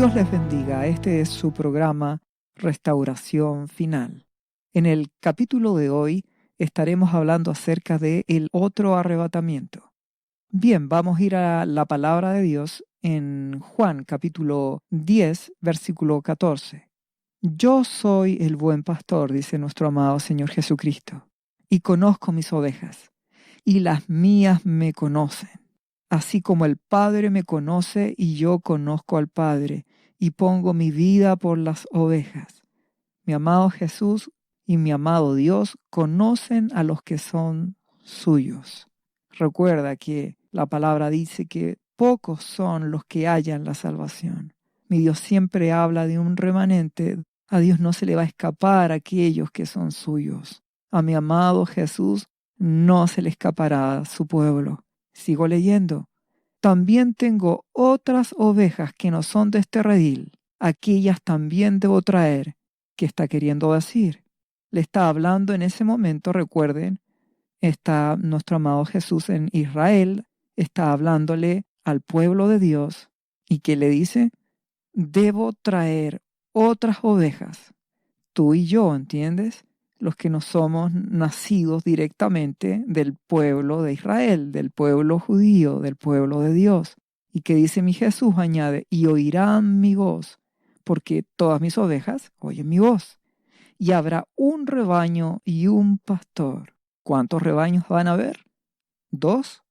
Dios les bendiga. Este es su programa Restauración Final. En el capítulo de hoy estaremos hablando acerca de el otro arrebatamiento. Bien, vamos a ir a la palabra de Dios en Juan capítulo 10, versículo 14. Yo soy el buen pastor, dice nuestro amado Señor Jesucristo, y conozco mis ovejas, y las mías me conocen. Así como el Padre me conoce y yo conozco al Padre, y pongo mi vida por las ovejas. Mi amado Jesús y mi amado Dios conocen a los que son suyos. Recuerda que la palabra dice que pocos son los que hallan la salvación. Mi Dios siempre habla de un remanente. A Dios no se le va a escapar a aquellos que son suyos. A mi amado Jesús no se le escapará a su pueblo. Sigo leyendo. También tengo otras ovejas que no son de este redil. Aquellas también debo traer. ¿Qué está queriendo decir? Le está hablando en ese momento, recuerden, está nuestro amado Jesús en Israel, está hablándole al pueblo de Dios. ¿Y qué le dice? Debo traer otras ovejas. Tú y yo, ¿entiendes? Los que no somos nacidos directamente del pueblo de Israel, del pueblo judío, del pueblo de Dios. Y que dice mi Jesús, añade, y oirán mi voz, porque todas mis ovejas oyen mi voz. Y habrá un rebaño y un pastor. ¿Cuántos rebaños van a haber? ¿Dos?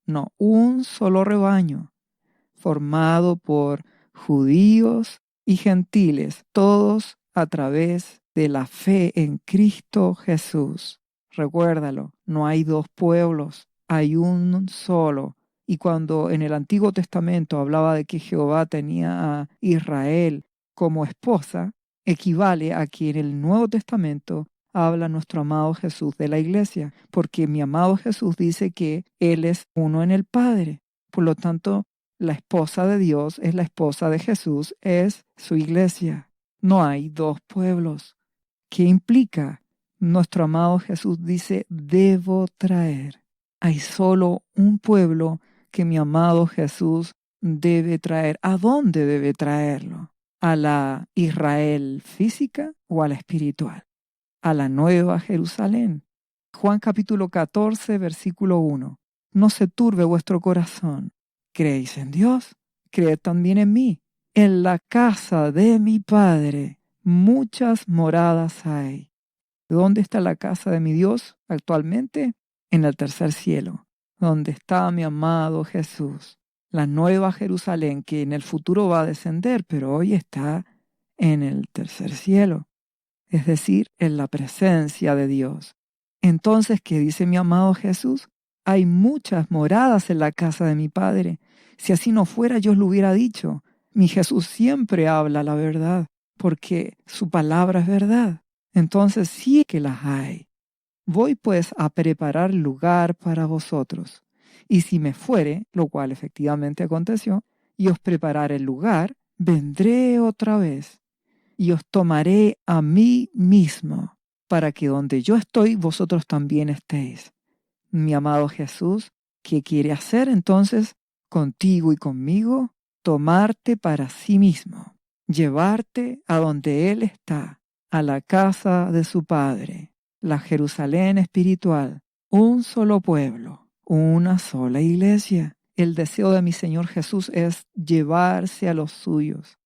No, un solo rebaño, formado por judíos y gentiles, todos a través de la fe en Cristo Jesús. Recuérdalo, no hay dos pueblos, hay un solo. Y cuando en el Antiguo Testamento hablaba de que Jehová tenía a Israel como esposa, equivale a que en el Nuevo Testamento habla nuestro amado Jesús de la iglesia, porque mi amado Jesús dice que Él es uno en el Padre. Por lo tanto, la esposa de Dios es la esposa de Jesús, es su iglesia. No hay dos pueblos. ¿Qué implica? Nuestro amado Jesús dice, debo traer. Hay solo un pueblo que mi amado Jesús debe traer. ¿A dónde debe traerlo? ¿A la Israel física o a la espiritual? A la nueva Jerusalén. Juan capítulo 14, versículo 1. No se turbe vuestro corazón. ¿Creéis en Dios? Creed también en mí. En la casa de mi Padre muchas moradas hay. ¿Dónde está la casa de mi Dios actualmente? En el tercer cielo, donde está mi amado Jesús. La nueva Jerusalén que en el futuro va a descender, pero hoy está en el tercer cielo, es decir, en la presencia de Dios. Entonces, ¿qué dice mi amado Jesús? Hay muchas moradas en la casa de mi Padre. Si así no fuera, yo os lo hubiera dicho. Mi Jesús siempre habla la verdad, porque su palabra es verdad. Entonces sí que las hay. Voy pues a preparar lugar para vosotros. Y si me fuere, lo cual efectivamente aconteció, y os prepararé el lugar, vendré otra vez, y os tomaré a mí mismo, para que donde yo estoy, vosotros también estéis. Mi amado Jesús, ¿qué quiere hacer entonces contigo y conmigo? Tomarte para sí mismo, llevarte a donde Él está, a la casa de su Padre, la Jerusalén espiritual, un solo pueblo, una sola iglesia. El deseo de mi Señor Jesús es llevarse a los suyos.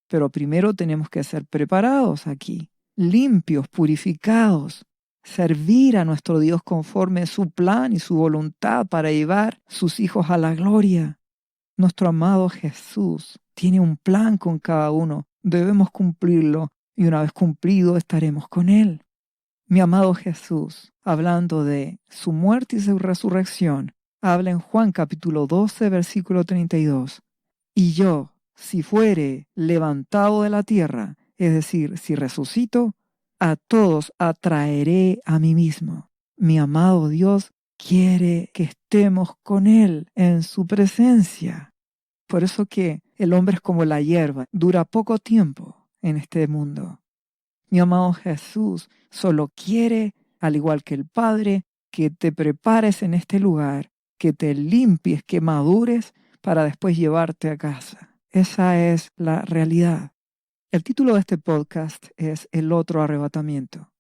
Pero primero tenemos que ser preparados aquí, limpios, purificados, servir a nuestro Dios conforme su plan y su voluntad para llevar sus hijos a la gloria. Nuestro amado Jesús tiene un plan con cada uno. Debemos cumplirlo y una vez cumplido estaremos con Él. Mi amado Jesús, hablando de su muerte y su resurrección, habla en Juan capítulo 12, versículo 32. Y yo, si fuere levantado de la tierra, es decir, si resucito, a todos atraeré a mí mismo. Mi amado Dios quiere que estemos con Él en su presencia. Por eso que el hombre es como la hierba, dura poco tiempo en este mundo. Mi amado Jesús solo quiere, al igual que el Padre, que te prepares en este lugar, que te limpies, que madures para después llevarte a casa. Esa es la realidad. El título de este podcast es El otro arrebatamiento.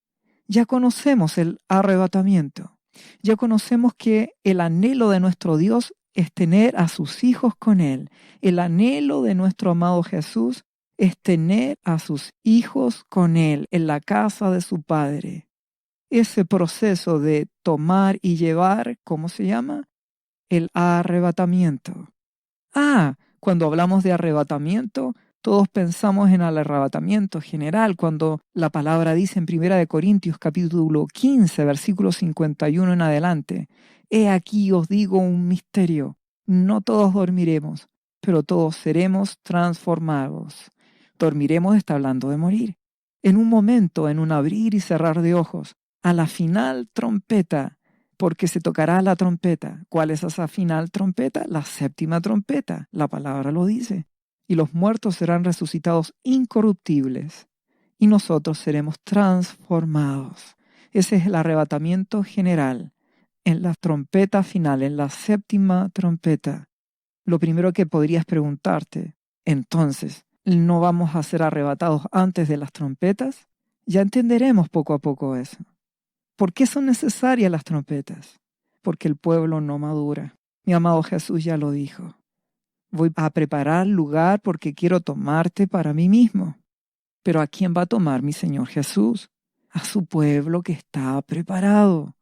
Ya conocemos el arrebatamiento. Ya conocemos que el anhelo de nuestro Dios es tener a sus hijos con Él. El anhelo de nuestro amado Jesús es tener a sus hijos con Él en la casa de su Padre. Ese proceso de tomar y llevar, ¿cómo se llama? El arrebatamiento. Cuando hablamos de arrebatamiento, todos pensamos en el arrebatamiento general, cuando la palabra dice en 1 Corintios capítulo 15, versículo 51 en adelante, «He aquí os digo un misterio, no todos dormiremos, pero todos seremos transformados». Dormiremos está hablando de morir. En un momento, en un abrir y cerrar de ojos, a la final trompeta, porque se tocará la trompeta. ¿Cuál es esa final trompeta? La séptima trompeta. La palabra lo dice. Y los muertos serán resucitados incorruptibles, y nosotros seremos transformados. Ese es el arrebatamiento general. En la trompeta final, en la séptima trompeta, lo primero que podrías preguntarte, entonces, ¿no vamos a ser arrebatados antes de las trompetas? Ya entenderemos poco a poco eso. ¿Por qué son necesarias las trompetas? Porque el pueblo no madura. Mi amado Jesús ya lo dijo. Voy a preparar lugar porque quiero tomarte para mí mismo. Pero ¿a quién va a tomar mi Señor Jesús? A su pueblo que está preparado,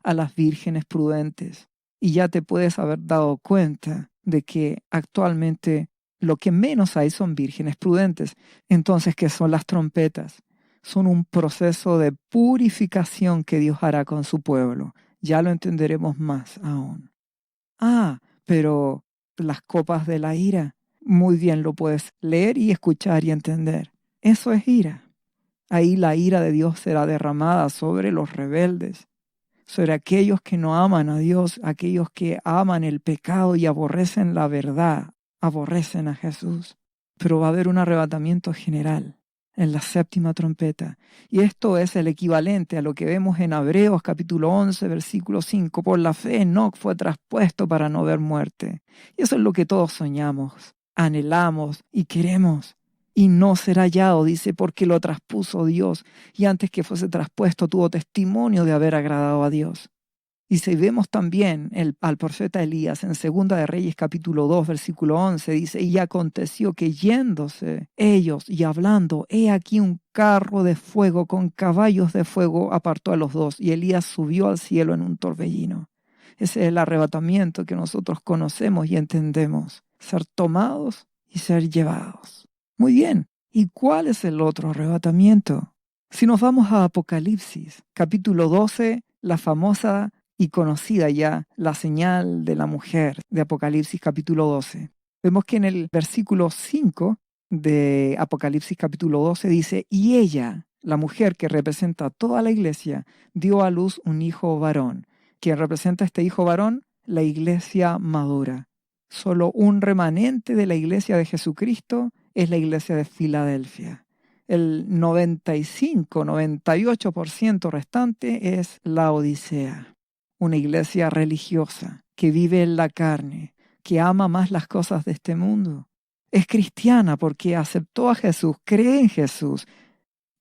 a las vírgenes prudentes. Y ya te puedes haber dado cuenta de que actualmente lo que menos hay son vírgenes prudentes. Entonces, ¿qué son las trompetas? Son un proceso de purificación que Dios hará con su pueblo. Ya lo entenderemos más aún. Pero las copas de la ira, muy bien lo puedes leer y escuchar y entender. Eso es ira. Ahí la ira de Dios será derramada sobre los rebeldes, sobre aquellos que no aman a Dios, aquellos que aman el pecado y aborrecen la verdad, aborrecen a Jesús. Pero va a haber un arrebatamiento general en la séptima trompeta. Y esto es el equivalente a lo que vemos en Hebreos capítulo 11, versículo 5. Por la fe Enoc fue traspuesto para no ver muerte. Y eso es lo que todos soñamos, anhelamos y queremos. Y no será hallado, dice, porque lo traspuso Dios. Y antes que fuese traspuesto tuvo testimonio de haber agradado a Dios. Y si vemos también al profeta Elías en 2 de Reyes capítulo 2 versículo 11, dice, y aconteció que yéndose ellos y hablando, he aquí un carro de fuego con caballos de fuego apartó a los dos, y Elías subió al cielo en un torbellino. Ese es el arrebatamiento que nosotros conocemos y entendemos, ser tomados y ser llevados. Muy bien, ¿y cuál es el otro arrebatamiento? Si nos vamos a Apocalipsis capítulo 12, la famosa y conocida ya la señal de la mujer de Apocalipsis capítulo 12. Vemos que en el versículo 5 de Apocalipsis capítulo 12 dice, y ella, la mujer que representa a toda la iglesia, dio a luz un hijo varón. ¿Quién representa a este hijo varón? La iglesia madura. Solo un remanente de la iglesia de Jesucristo es la iglesia de Filadelfia. El 98% restante es la Odisea. Una iglesia religiosa que vive en la carne, que ama más las cosas de este mundo. Es cristiana porque aceptó a Jesús, cree en Jesús,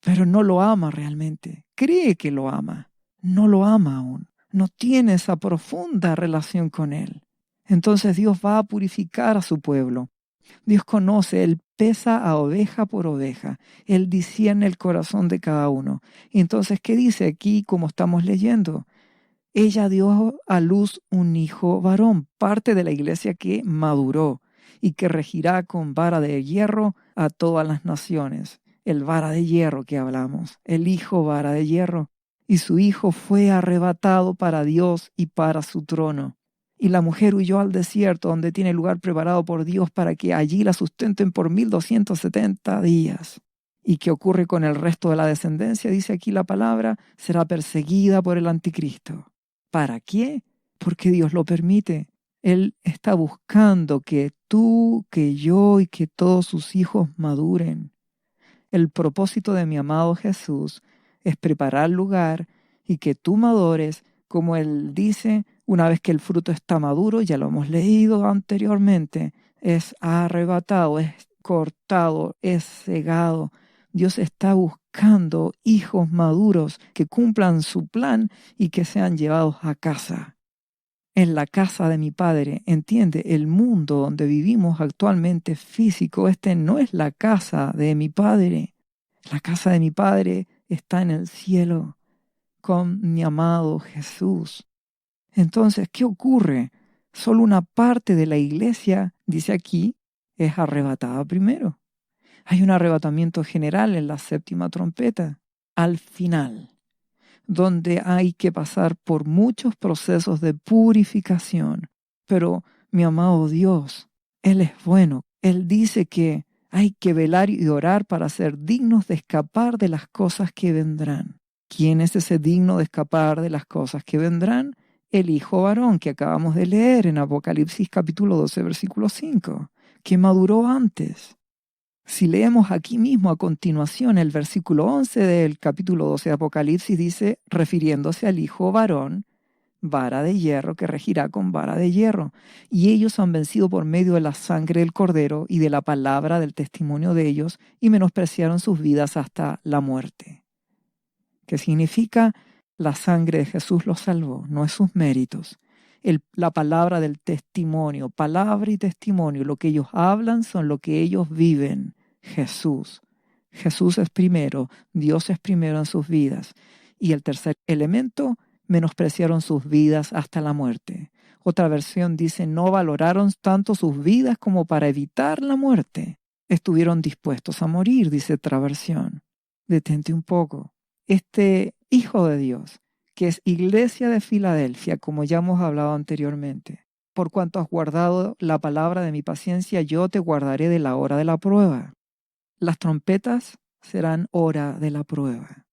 pero no lo ama realmente. Cree que lo ama, no lo ama aún. No tiene esa profunda relación con Él. Entonces Dios va a purificar a su pueblo. Dios conoce, Él pesa a oveja por oveja. Él discierne el corazón de cada uno. Y entonces, ¿qué dice aquí como estamos leyendo? Ella dio a luz un hijo varón, parte de la iglesia que maduró y que regirá con vara de hierro a todas las naciones. El vara de hierro que hablamos, el hijo vara de hierro. Y su hijo fue arrebatado para Dios y para su trono. Y la mujer huyó al desierto, donde tiene lugar preparado por Dios para que allí la sustenten por 1270 días. ¿Y qué ocurre con el resto de la descendencia? Dice aquí la palabra, será perseguida por el anticristo. ¿Para qué? Porque Dios lo permite. Él está buscando que tú, que yo y que todos sus hijos maduren. El propósito de mi amado Jesús es preparar lugar y que tú madures, como Él dice, una vez que el fruto está maduro, ya lo hemos leído anteriormente, es arrebatado, es cortado, es cegado. Dios está buscando hijos maduros que cumplan su plan y que sean llevados a casa. En la casa de mi Padre, entiende, el mundo donde vivimos actualmente físico, no es la casa de mi Padre. La casa de mi Padre está en el cielo con mi amado Jesús. Entonces, ¿qué ocurre? Solo una parte de la iglesia, dice aquí, es arrebatada primero. Hay un arrebatamiento general en la séptima trompeta, al final, donde hay que pasar por muchos procesos de purificación. Pero, mi amado Dios, Él es bueno. Él dice que hay que velar y orar para ser dignos de escapar de las cosas que vendrán. ¿Quién es ese digno de escapar de las cosas que vendrán? El hijo varón que acabamos de leer en Apocalipsis capítulo 12, versículo 5, que maduró antes. Si leemos aquí mismo a continuación el versículo 11 del capítulo 12 de Apocalipsis, dice, refiriéndose al hijo varón, vara de hierro que regirá con vara de hierro. Y ellos han vencido por medio de la sangre del cordero y de la palabra del testimonio de ellos y menospreciaron sus vidas hasta la muerte. ¿Qué significa? La sangre de Jesús los salvó, no es sus méritos. La palabra del testimonio, palabra y testimonio, lo que ellos hablan son lo que ellos viven. Jesús. Jesús es primero, Dios es primero en sus vidas. Y el tercer elemento, menospreciaron sus vidas hasta la muerte. Otra versión dice, no valoraron tanto sus vidas como para evitar la muerte. Estuvieron dispuestos a morir, dice otra versión. Detente un poco. Este Hijo de Dios, que es Iglesia de Filadelfia, como ya hemos hablado anteriormente. Por cuanto has guardado la palabra de mi paciencia, yo te guardaré de la hora de la prueba. Las trompetas serán hora de la prueba.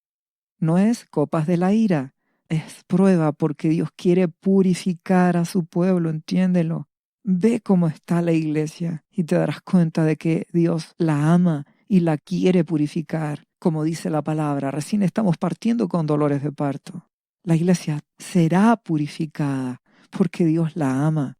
No es copas de la ira, es prueba porque Dios quiere purificar a su pueblo, entiéndelo. Ve cómo está la iglesia y te darás cuenta de que Dios la ama y la quiere purificar. Como dice la palabra, recién estamos partiendo con dolores de parto. La iglesia será purificada porque Dios la ama,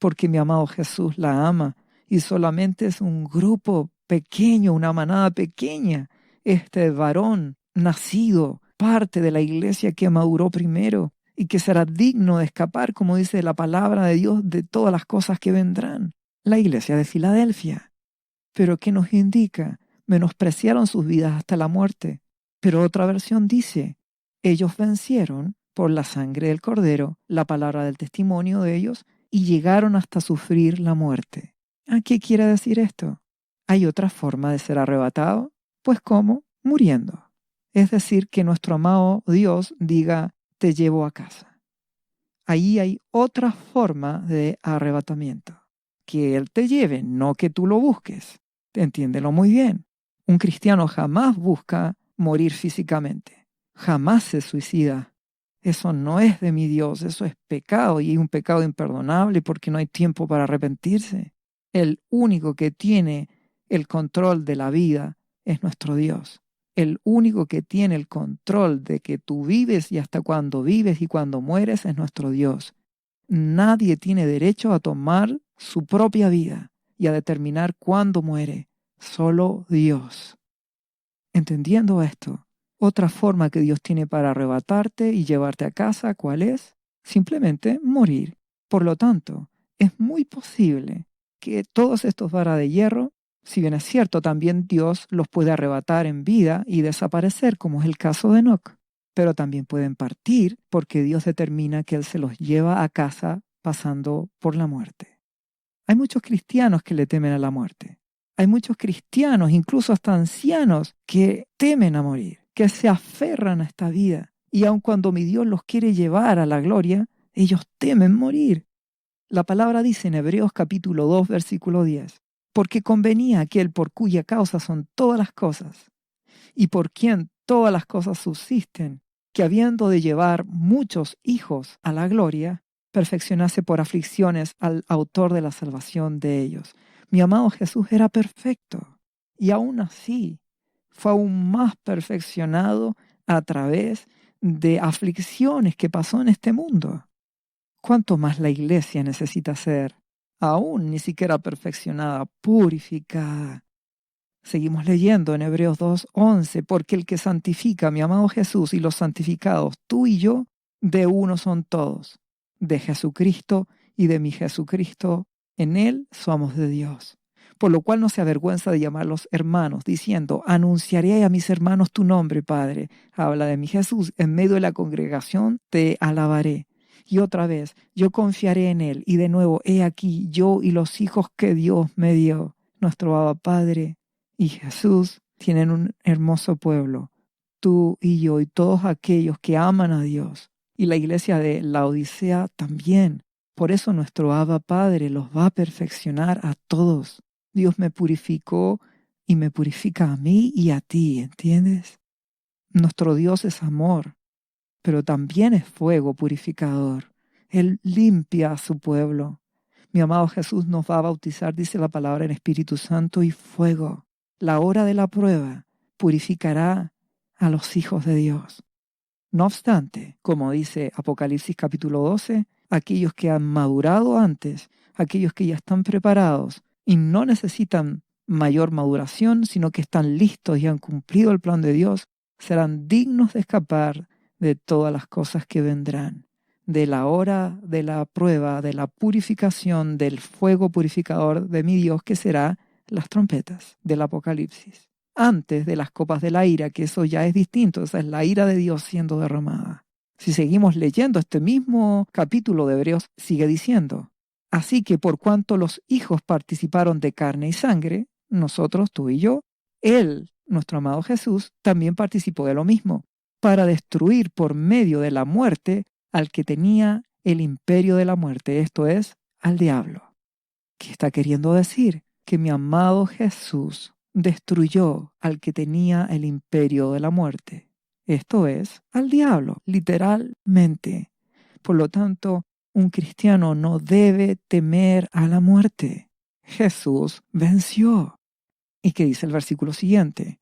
porque mi amado Jesús la ama y solamente es un grupo pequeño, una manada pequeña, este varón nacido, parte de la iglesia que maduró primero y que será digno de escapar, como dice la palabra de Dios, de todas las cosas que vendrán. La iglesia de Filadelfia. Pero ¿qué nos indica? Menospreciaron sus vidas hasta la muerte. Pero otra versión dice, ellos vencieron por la sangre del cordero, la palabra del testimonio de ellos, y llegaron hasta sufrir la muerte. ¿A qué quiere decir esto? ¿Hay otra forma de ser arrebatado? Pues ¿cómo? Muriendo. Es decir, que nuestro amado Dios diga, te llevo a casa. Ahí hay otra forma de arrebatamiento. Que Él te lleve, no que tú lo busques. Entiéndelo muy bien. Un cristiano jamás busca morir físicamente. Jamás se suicida. Eso no es de mi Dios, eso es pecado y un pecado imperdonable porque no hay tiempo para arrepentirse. El único que tiene el control de la vida es nuestro Dios. El único que tiene el control de que tú vives y hasta cuándo vives y cuándo mueres es nuestro Dios. Nadie tiene derecho a tomar su propia vida y a determinar cuándo muere. Solo Dios. Entendiendo esto, otra forma que Dios tiene para arrebatarte y llevarte a casa, ¿cuál es? Simplemente morir. Por lo tanto, es muy posible que todos estos varas de hierro, si bien es cierto, también Dios los puede arrebatar en vida y desaparecer, como es el caso de Enoc. Pero también pueden partir porque Dios determina que Él se los lleva a casa pasando por la muerte. Hay muchos cristianos que le temen a la muerte. Hay muchos cristianos, incluso hasta ancianos, que temen a morir, que se aferran a esta vida. Y aun cuando mi Dios los quiere llevar a la gloria, ellos temen morir. La palabra dice en Hebreos capítulo 2, versículo 10, porque convenía aquel por cuya causa son todas las cosas, y por quien todas las cosas subsisten, que habiendo de llevar muchos hijos a la gloria, perfeccionase por aflicciones al autor de la salvación de ellos. Mi amado Jesús era perfecto, y aún así fue aún más perfeccionado a través de aflicciones que pasó en este mundo. ¿Cuánto más la iglesia necesita ser aún ni siquiera perfeccionada, purificada. Seguimos leyendo en Hebreos 2:11, porque el que santifica, mi amado Jesús, y los santificados, tú y yo, de uno son todos, de Jesucristo y de mi Jesucristo, en él somos de Dios. Por lo cual no se avergüenza de llamarlos hermanos, diciendo, anunciaré a mis hermanos tu nombre, Padre. Habla de mi Jesús, en medio de la congregación te alabaré. Y otra vez, yo confiaré en él. Y de nuevo, he aquí, yo y los hijos que Dios me dio. Nuestro Abba Padre y Jesús tienen un hermoso pueblo. Tú y yo y todos aquellos que aman a Dios. Y la iglesia de Laodicea también. Por eso nuestro Abba Padre los va a perfeccionar a todos. Dios me purificó y me purifica a mí y a ti, ¿entiendes? Nuestro Dios es amor, pero también es fuego purificador. Él limpia a su pueblo. Mi amado Jesús nos va a bautizar, dice la palabra, en Espíritu Santo y fuego. La hora de la prueba purificará a los hijos de Dios. No obstante, como dice Apocalipsis capítulo 12, aquellos que han madurado antes, aquellos que ya están preparados y no necesitan mayor maduración, sino que están listos y han cumplido el plan de Dios, serán dignos de escapar de todas las cosas que vendrán, de la hora de la prueba, de la purificación, del fuego purificador de mi Dios, que será las trompetas del Apocalipsis. Antes de las copas de la ira, que eso ya es distinto, esa es la ira de Dios siendo derramada. Si seguimos leyendo este mismo capítulo de Hebreos, sigue diciendo, así que por cuanto los hijos participaron de carne y sangre, nosotros, tú y yo, Él, nuestro amado Jesús, también participó de lo mismo, para destruir por medio de la muerte al que tenía el imperio de la muerte, esto es, al diablo. ¿Qué está queriendo decir? Que mi amado Jesús destruyó al que tenía el imperio de la muerte. Esto es, al diablo, literalmente. Por lo tanto, un cristiano no debe temer a la muerte. Jesús venció. ¿Y qué dice el versículo siguiente?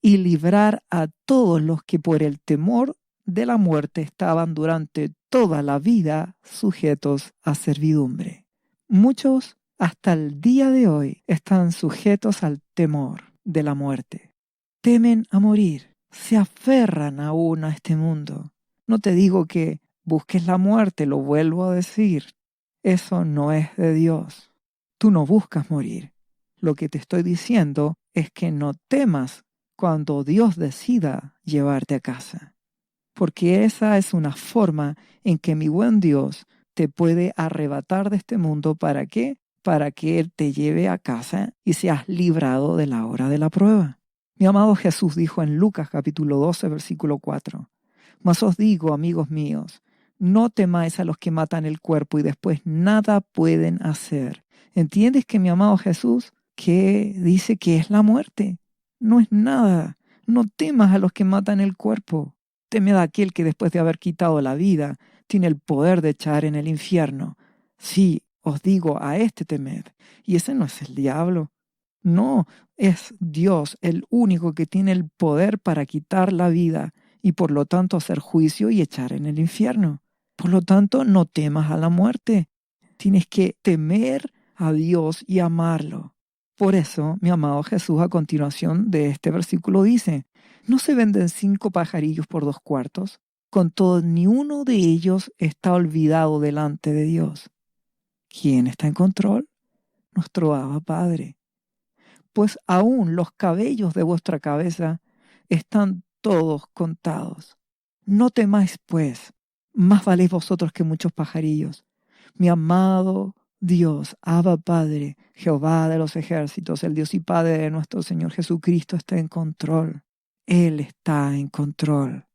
Y librar a todos los que por el temor de la muerte estaban durante toda la vida sujetos a servidumbre. Muchos hasta el día de hoy están sujetos al temor de la muerte. Temen a morir, se aferran aún a este mundo. No te digo que busques la muerte, lo vuelvo a decir. Eso no es de Dios. Tú no buscas morir. Lo que te estoy diciendo es que no temas cuando Dios decida llevarte a casa. Porque esa es una forma en que mi buen Dios te puede arrebatar de este mundo. ¿Para qué? Para que Él te lleve a casa y seas librado de la hora de la prueba. Mi amado Jesús dijo en Lucas capítulo 12, versículo 4, mas os digo, amigos míos, no temáis a los que matan el cuerpo y después nada pueden hacer. ¿Entiendes que mi amado Jesús, que dice que es la muerte? No es nada. No temas a los que matan el cuerpo. Temed a aquel que después de haber quitado la vida tiene el poder de echar en el infierno. Sí, os digo, a este temed. Y ese no es el diablo. No, es Dios el único que tiene el poder para quitar la vida y por lo tanto hacer juicio y echar en el infierno. Por lo tanto, no temas a la muerte. Tienes que temer a Dios y amarlo. Por eso, mi amado Jesús, a continuación de este versículo dice, ¿no se venden 5 pajarillos por 2 cuartos? Con todo, ni uno de ellos está olvidado delante de Dios. ¿Quién está en control? Nuestro Abba Padre. Pues aún los cabellos de vuestra cabeza están todos contados. No temáis, pues, más valéis vosotros que muchos pajarillos. Mi amado Dios, Abba Padre, Jehová de los ejércitos, el Dios y Padre de nuestro Señor Jesucristo está en control. Él está en control.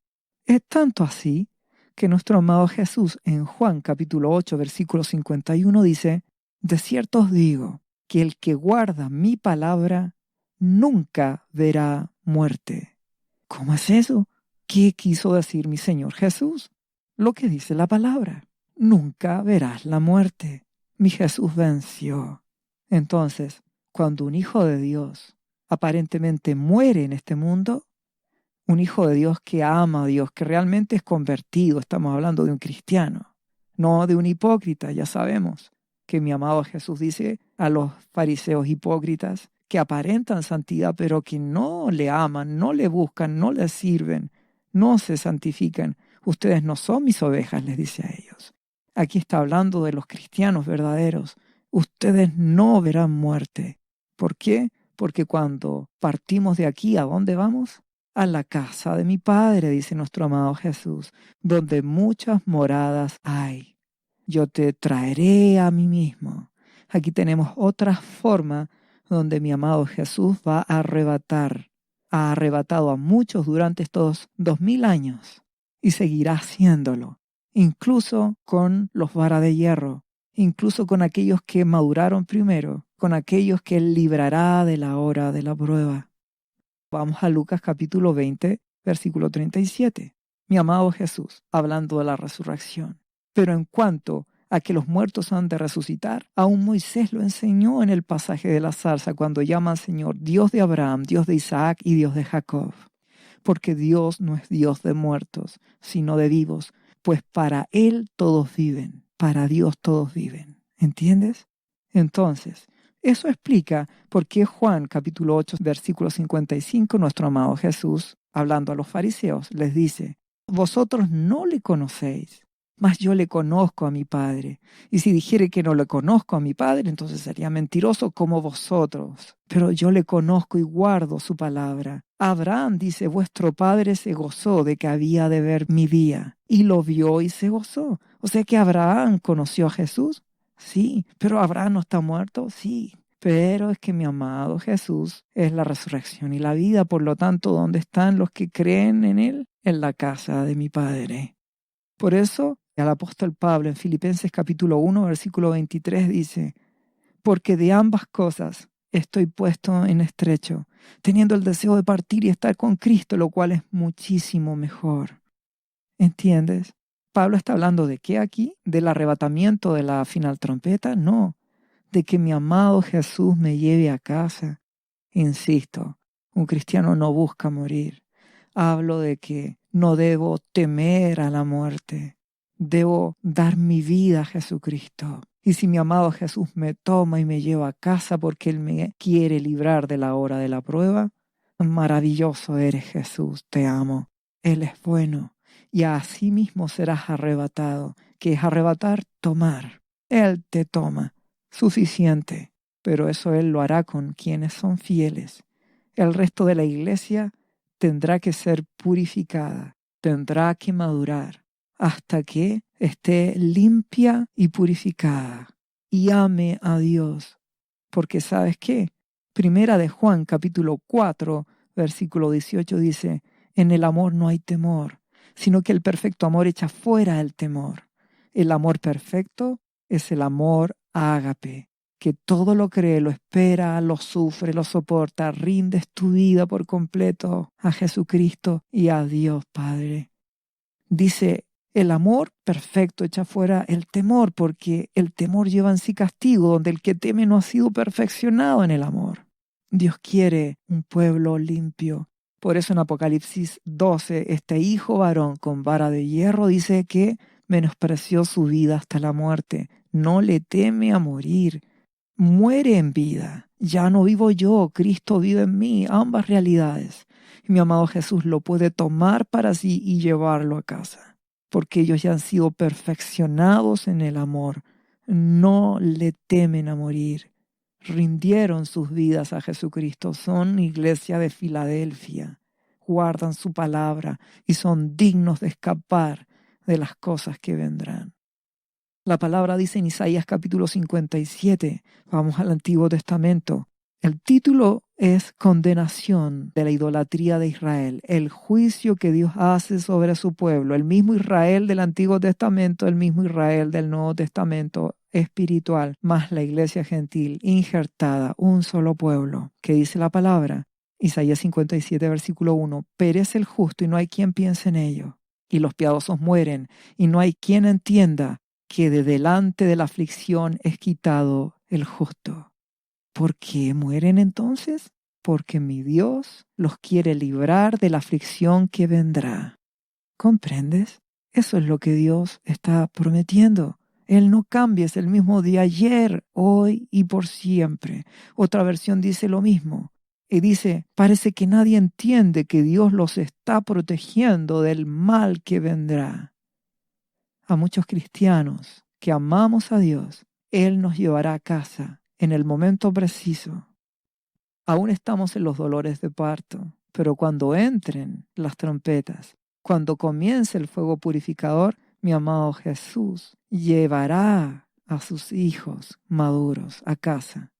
Es tanto así que nuestro amado Jesús en Juan capítulo 8, versículo 51 dice, de cierto os digo, que el que guarda mi palabra nunca verá muerte. ¿Cómo es eso? ¿Qué quiso decir mi Señor Jesús? Lo que dice la palabra. Nunca verás la muerte. Mi Jesús venció. Entonces, cuando un hijo de Dios aparentemente muere en este mundo, un hijo de Dios que ama a Dios, que realmente es convertido, estamos hablando de un cristiano, no de un hipócrita, ya sabemos. que mi amado Jesús dice a los fariseos hipócritas que aparentan santidad, pero que no le aman, no le buscan, no le sirven, no se santifican. Ustedes no son mis ovejas, les dice a ellos. Aquí está hablando de los cristianos verdaderos. Ustedes no verán muerte. ¿Por qué? Porque cuando partimos de aquí, ¿a dónde vamos? A la casa de mi Padre, dice nuestro amado Jesús, donde muchas moradas hay. Yo te traeré a mí mismo. Aquí tenemos otra forma donde mi amado Jesús va a arrebatar. Ha arrebatado a muchos durante estos 2000 años y seguirá haciéndolo, incluso con los varas de hierro, incluso con aquellos que maduraron primero, con aquellos que Él librará de la hora de la prueba. Vamos a Lucas capítulo 20, versículo 37. Mi amado Jesús, hablando de la resurrección. Pero en cuanto a que los muertos han de resucitar, aún Moisés lo enseñó en el pasaje de la zarza cuando llama al Señor Dios de Abraham, Dios de Isaac y Dios de Jacob. Porque Dios no es Dios de muertos, sino de vivos, pues para Él todos viven, para Dios todos viven. ¿Entiendes? Entonces, eso explica por qué Juan capítulo 8, versículo 55, nuestro amado Jesús, hablando a los fariseos, les dice: vosotros no le conocéis, mas yo le conozco a mi Padre. Y si dijere que no le conozco a mi Padre, entonces sería mentiroso como vosotros. Pero yo le conozco y guardo su palabra. Abraham, dice, vuestro padre se gozó de que había de ver mi día, y lo vio y se gozó. O sea que Abraham conoció a Jesús. Sí, pero Abraham no está muerto. Sí, pero es que mi amado Jesús es la resurrección y la vida. Por lo tanto, ¿dónde están los que creen en Él? En la casa de mi Padre. Por eso, el apóstol Pablo en Filipenses capítulo 1, versículo 23 dice: porque de ambas cosas estoy puesto en estrecho, teniendo el deseo de partir y estar con Cristo, lo cual es muchísimo mejor. ¿Entiendes? Pablo está hablando de qué aquí, del arrebatamiento de la final trompeta, no, de que mi amado Jesús me lleve a casa. Insisto, un cristiano no busca morir. Hablo de que no debo temer a la muerte. Debo dar mi vida a Jesucristo. Y si mi amado Jesús me toma y me lleva a casa porque Él me quiere librar de la hora de la prueba, maravilloso eres, Jesús, te amo. Él es bueno. Y así mismo serás arrebatado, que es arrebatar, tomar. Él te toma. Suficiente. Pero eso Él lo hará con quienes son fieles. El resto de la iglesia tendrá que ser purificada, tendrá que madurar, hasta que esté limpia y purificada y ame a Dios. Porque ¿sabes qué? Primera de Juan capítulo 4, versículo 18 dice: en el amor no hay temor, sino que el perfecto amor echa fuera el temor. El amor perfecto es el amor ágape, que todo lo cree, lo espera, lo sufre, lo soporta. Rindes tu vida por completo a Jesucristo y a Dios Padre. Dice: el amor perfecto echa fuera el temor, porque el temor lleva en sí castigo, donde el que teme no ha sido perfeccionado en el amor. Dios quiere un pueblo limpio. Por eso en Apocalipsis 12, este hijo varón con vara de hierro dice que menospreció su vida hasta la muerte. No le teme a morir. Muere en vida. Ya no vivo yo, Cristo vive en mí. Ambas realidades. Y mi amado Jesús lo puede tomar para sí y llevarlo a casa, porque ellos ya han sido perfeccionados en el amor. No le temen a morir. Rindieron sus vidas a Jesucristo. Son iglesia de Filadelfia. Guardan su palabra y son dignos de escapar de las cosas que vendrán. La palabra dice en Isaías capítulo 57, vamos al Antiguo Testamento. El título es Condenación de la idolatría de Israel, el juicio que Dios hace sobre su pueblo, el mismo Israel del Antiguo Testamento, el mismo Israel del Nuevo Testamento espiritual, más la iglesia gentil, injertada, un solo pueblo. ¿Qué dice la palabra? Isaías 57, versículo 1, perece el justo y no hay quien piense en ello, y los piadosos mueren y no hay quien entienda que de delante de la aflicción es quitado el justo. ¿Por qué mueren entonces? Porque mi Dios los quiere librar de la aflicción que vendrá. ¿Comprendes? Eso es lo que Dios está prometiendo. Él no cambia, es el mismo de ayer, hoy y por siempre. Otra versión dice lo mismo. Y dice, parece que nadie entiende que Dios los está protegiendo del mal que vendrá. A muchos cristianos que amamos a Dios, Él nos llevará a casa en el momento preciso. Aún estamos en los dolores de parto, pero cuando entren las trompetas, cuando comience el fuego purificador, mi amado Jesús llevará a sus hijos maduros a casa.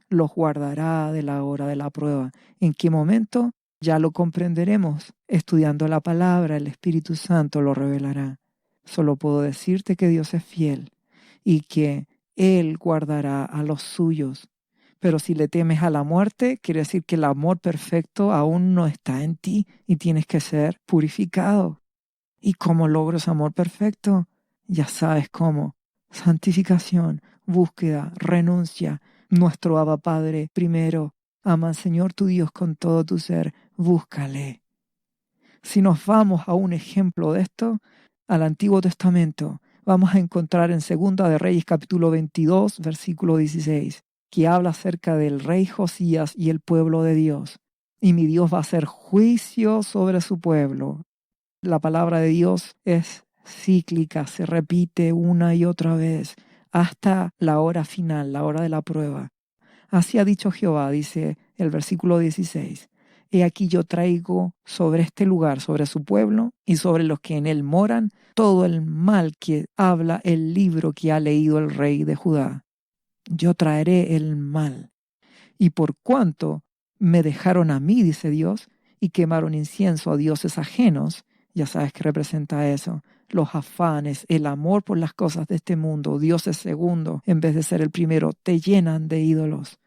Los guardará de la hora de la prueba. ¿En qué momento? Ya lo comprenderemos. Estudiando la palabra, el Espíritu Santo lo revelará. Solo puedo decirte que Dios es fiel y que Él guardará a los suyos. Pero si le temes a la muerte, quiere decir que el amor perfecto aún no está en ti y tienes que ser purificado. ¿Y cómo logro ese amor perfecto? Ya sabes cómo. Santificación, búsqueda, renuncia. Nuestro Abba Padre primero. Ama al Señor tu Dios con todo tu ser. Búscale. Si nos vamos a un ejemplo de esto, al Antiguo Testamento, vamos a encontrar en Segunda de Reyes capítulo 22, versículo 16, que habla acerca del rey Josías y el pueblo de Dios. Y mi Dios va a hacer juicio sobre su pueblo. La palabra de Dios es cíclica, se repite una y otra vez hasta la hora final, la hora de la prueba. Así ha dicho Jehová, dice el versículo 16. He aquí yo traigo sobre este lugar, sobre su pueblo y sobre los que en él moran, todo el mal que habla el libro que ha leído el rey de Judá. Yo traeré el mal. Y por cuanto me dejaron a mí, dice Dios, y quemaron incienso a dioses ajenos, ya sabes qué representa eso, los afanes, el amor por las cosas de este mundo, Dios es segundo en vez de ser el primero, te llenan de ídolos.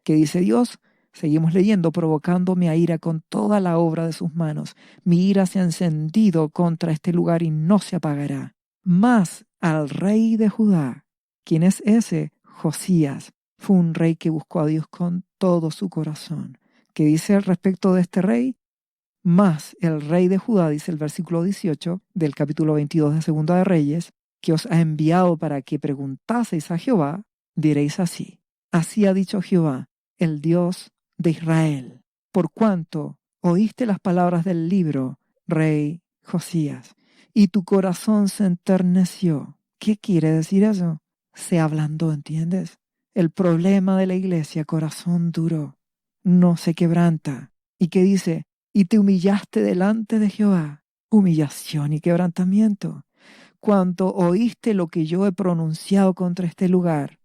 ¿Qué dice Dios? Seguimos leyendo, provocándome a ira con toda la obra de sus manos. Mi ira se ha encendido contra este lugar y no se apagará. Mas al rey de Judá, ¿quién es ese? Josías. Fue un rey que buscó a Dios con todo su corazón. ¿Qué dice al respecto de este rey? Mas el rey de Judá, dice el versículo 18 del capítulo 22 de Segunda de Reyes, que os ha enviado para que preguntaseis a Jehová, diréis así. Así ha dicho Jehová, el Dios de Israel, por cuanto oíste las palabras del libro, rey Josías, y tu corazón se enterneció. ¿Qué quiere decir eso? Se ablandó, ¿entiendes? El problema de la iglesia, corazón duro, no se quebranta. ¿Y qué dice? Y te humillaste delante de Jehová. Humillación y quebrantamiento. Cuando oíste lo que yo he pronunciado contra este lugar,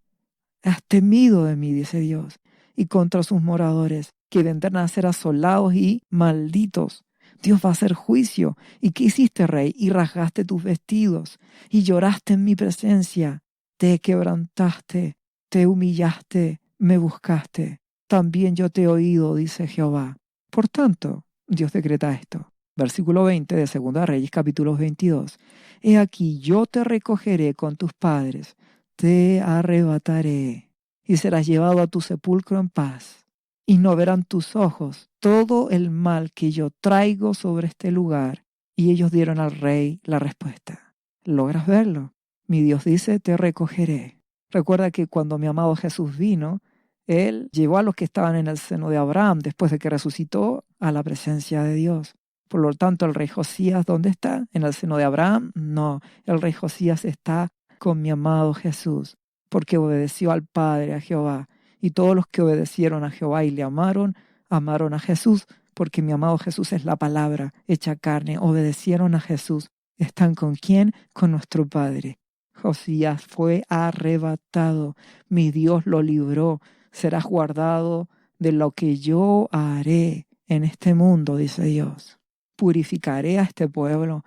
has temido de mí, dice Dios, y contra sus moradores, que vendrán a ser asolados y malditos. Dios va a hacer juicio. ¿Y qué hiciste, rey? Y rasgaste tus vestidos, y lloraste en mi presencia. Te quebrantaste, te humillaste, me buscaste. También yo te he oído, dice Jehová. Por tanto, Dios decreta esto. Versículo 20 de 2 Reyes, capítulo 22. He aquí, yo te recogeré con tus padres, te arrebataré, y serás llevado a tu sepulcro en paz, y no verán tus ojos todo el mal que yo traigo sobre este lugar. Y ellos dieron al rey la respuesta. ¿Logras verlo? Mi Dios dice, te recogeré. Recuerda que cuando mi amado Jesús vino, Él llevó a los que estaban en el seno de Abraham, después de que resucitó, a la presencia de Dios. Por lo tanto, el rey Josías, ¿dónde está? ¿En el seno de Abraham? No, el rey Josías está con mi amado Jesús, porque obedeció al Padre, a Jehová. Y todos los que obedecieron a Jehová y le amaron, amaron a Jesús, porque mi amado Jesús es la palabra hecha carne. Obedecieron a Jesús. ¿Están con quién? Con nuestro Padre. Josías fue arrebatado. Mi Dios lo libró. Serás guardado de lo que yo haré en este mundo, dice Dios. Purificaré a este pueblo.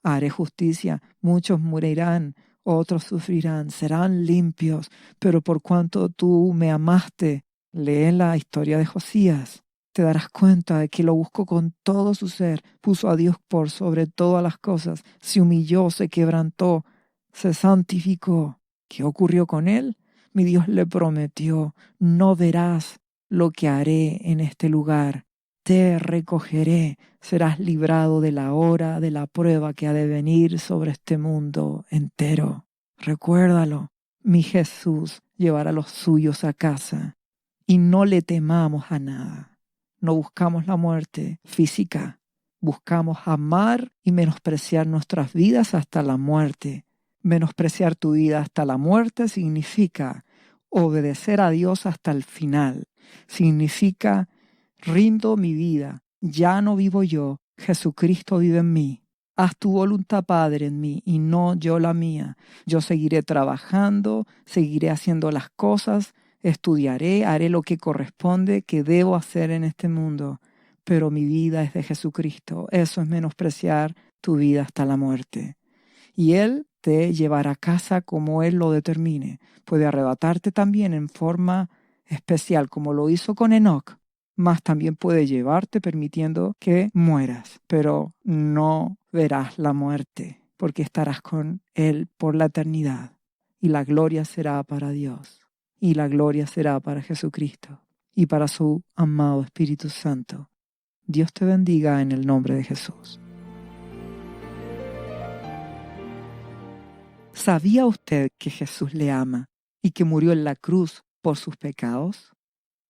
Haré justicia. Muchos morirán, otros sufrirán, serán limpios. Pero por cuanto tú me amaste, lee la historia de Josías. Te darás cuenta de que lo buscó con todo su ser, puso a Dios por sobre todas las cosas, se humilló, se quebrantó, se santificó. ¿Qué ocurrió con él? Mi Dios le prometió, no verás lo que haré en este lugar. Te recogeré, serás librado de la hora de la prueba que ha de venir sobre este mundo entero. Recuérdalo. Mi Jesús llevará a los suyos a casa. Y no le temamos a nada. No buscamos la muerte física. Buscamos amar y menospreciar nuestras vidas hasta la muerte. Menospreciar tu vida hasta la muerte significa obedecer a Dios hasta el final. Significa rindo mi vida. Ya no vivo yo. Jesucristo vive en mí. Haz tu voluntad, Padre, en mí y no yo la mía. Yo seguiré trabajando, seguiré haciendo las cosas, estudiaré, haré lo que corresponde, que debo hacer en este mundo. Pero mi vida es de Jesucristo. Eso es menospreciar tu vida hasta la muerte. Y Él te llevará a casa como Él lo determine. Puede arrebatarte también en forma especial, como lo hizo con Enoc. Mas también puede llevarte permitiendo que mueras, pero no verás la muerte, porque estarás con Él por la eternidad. Y la gloria será para Dios, y la gloria será para Jesucristo, y para su amado Espíritu Santo. Dios te bendiga en el nombre de Jesús. ¿Sabía usted que Jesús le ama y que murió en la cruz por sus pecados?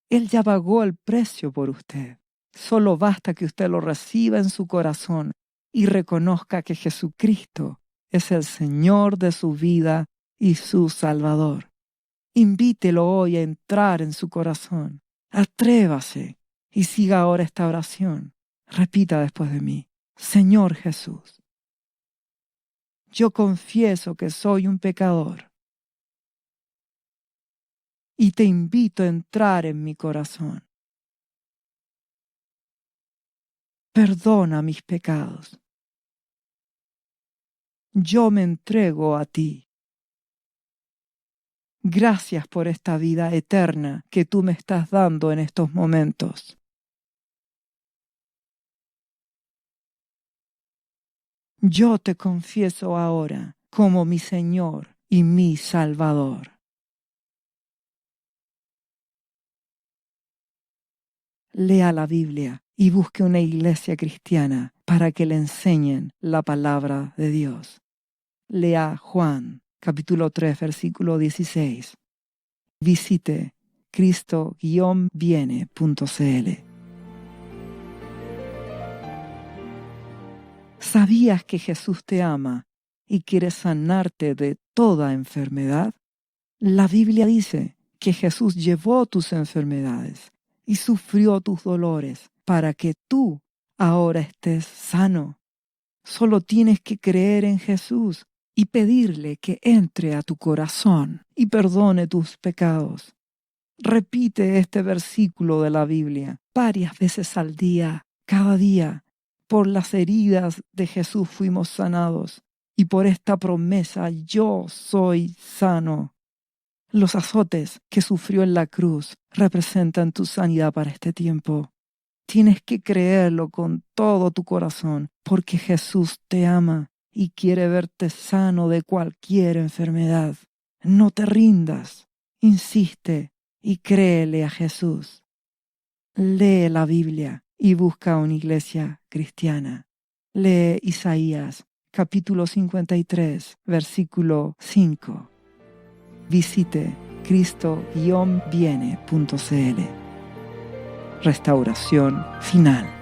Él ya pagó el precio por usted. Solo basta que usted lo reciba en su corazón y reconozca que Jesucristo es el Señor de su vida y su Salvador. Invítelo hoy a entrar en su corazón. Atrévase y siga ahora esta oración. Repita después de mí: Señor Jesús, yo confieso que soy un pecador y te invito a entrar en mi corazón. Perdona mis pecados. Yo me entrego a ti. Gracias por esta vida eterna que tú me estás dando en estos momentos. Yo te confieso ahora como mi Señor y mi Salvador. Lea la Biblia y busque una iglesia cristiana para que le enseñen la palabra de Dios. Lea Juan, capítulo 3, versículo 16. Visite cristo-viene.cl. ¿Sabías que Jesús te ama y quiere sanarte de toda enfermedad? La Biblia dice que Jesús llevó tus enfermedades y sufrió tus dolores para que tú ahora estés sano. Solo tienes que creer en Jesús y pedirle que entre a tu corazón y perdone tus pecados. Repite este versículo de la Biblia varias veces al día, cada día. Por las heridas de Jesús fuimos sanados y por esta promesa yo soy sano. Los azotes que sufrió en la cruz representan tu sanidad para este tiempo. Tienes que creerlo con todo tu corazón, porque Jesús te ama y quiere verte sano de cualquier enfermedad. No te rindas, insiste y créele a Jesús. Lee la Biblia y busca una iglesia cristiana. Lee Isaías, capítulo 53, versículo 5. Visite cristo-viene.cl. Restauración final.